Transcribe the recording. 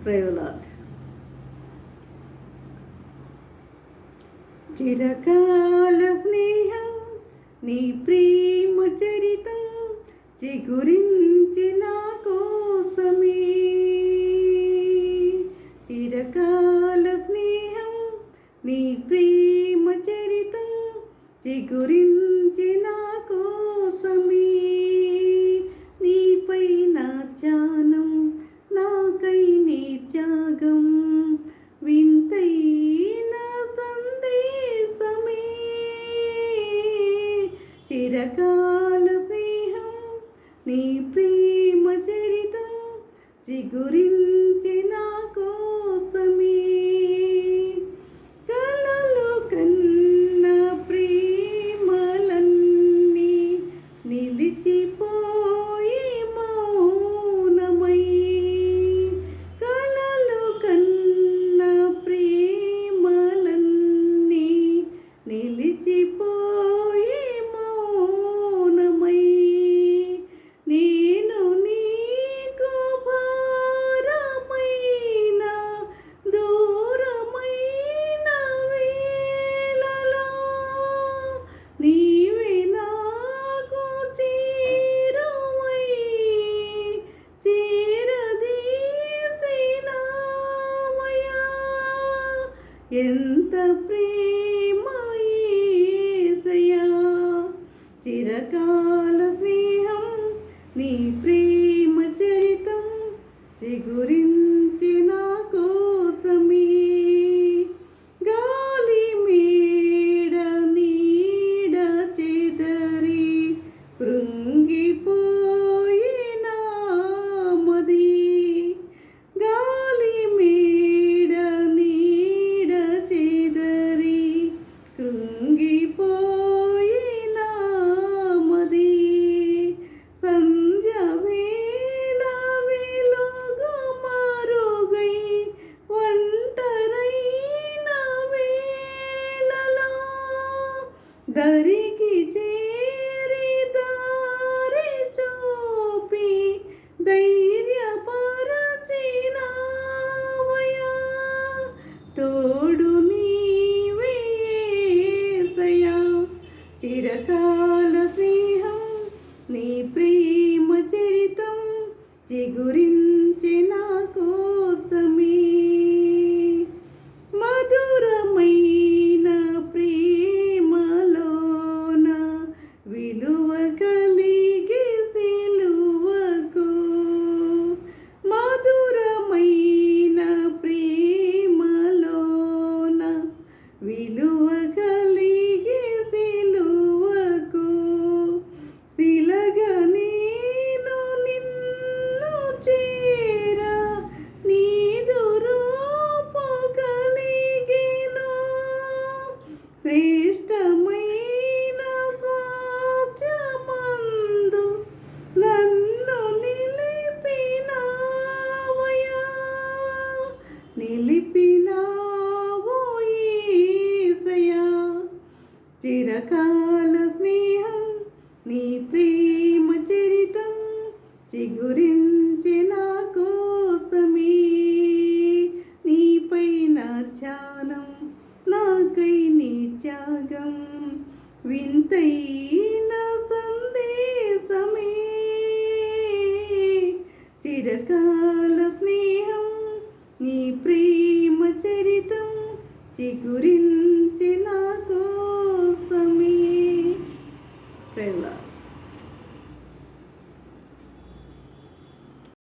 Praise lord. చిరకాల స్నేహం నీ ప్రేమ చరితం చిగురించి నా కోసమే. చిరకాల స్నేహం నీ ప్రేమ చరితం చిగురించి నా కోసమే. నీపై నా ధ్యానం నాకై నీ త్యాగం వింతైన సందేశమే. చిరకాల స్నేహం నీ ప్రేమ చరితం చిగురించి నా కోసమే. కలలు కన్న ప్రేమలన్నీ నిలిచిపోయి మౌనమై. కలలు కన్న ప్రేమలన్నీ నిలిచిపోయి మౌనమై. నేను నీకు భారమైన దూరమైన వేళలో నీవే నాకు చేరువై చేరదీసినావయ్యా. ఎంత ప్రేమ యేసయ్యా. చిరకాల స్నేహం నీ ప్రేమ చరితం చిగురించి నా కోసమే. గాలి మేడ నీడ చెదరి కృంగిపోయినా మది. గాలి మేడ నీడ చెదరి కృంగిపోయినా మది. సంధ్య వేళ వెలుగు మరుగై ఒంటరైన వేళలో దరికి చేరి దారి చూపి ధైర్యపరచినావయ్యా. తోడు నీవే యేసయ్యా. చిరకాల స్నేహం నీ ప్రేమ చరితం చిగురించి నా కోసమే. మధురమైన ప్రేమలోన విలువ కలిగి సిలువకు. మధురమైన ప్రేమలోన విలువ కలిగి సిలువకు. శిలగా నేను నిన్ను చేర నీదు రూపు కలిగెను. శ్రేష్టమైన స్వాస్థ్యమందు నన్ను నిలిపినావయ్యా. నిలిపినావు యేసయ్యా. చిరకాల స్నేహం నీ ప్రేమ చరితం చిగురించి నా కోసమే. నీపై నా ధ్యానం నాకై నీ త్యాగం వింతైన సందేశమే. చిరకాల స్నేహం నీ ప్రేమ చరితం చిగురించి నా కోసమే. ప్రేమ.